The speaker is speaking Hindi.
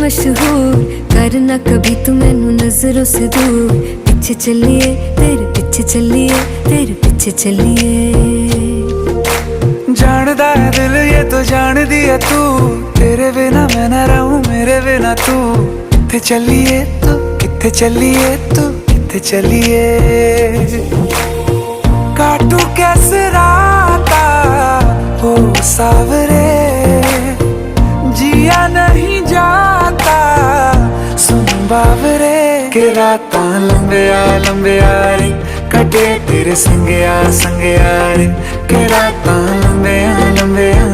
मशहूर, करना कभी तू मैनू नजरों से दूर। पीछे चलिए तेरे पीछे चलिए, तेरे पीछे चलिए। जानदा है दिल ये तो जान दिया तू, तेरे बिना मैं ना रहूं मेरे बिना तू। किथे चलिए तू, किथे चलिए तू, किथे चलिए। काटू कैसे राता हो सावरे, जिया नहीं जाता सुन बावरे। के रातां लंबिया लंबिया रे, कटे तेरे संगया संगया रे। के रातां लंबिया लंबिया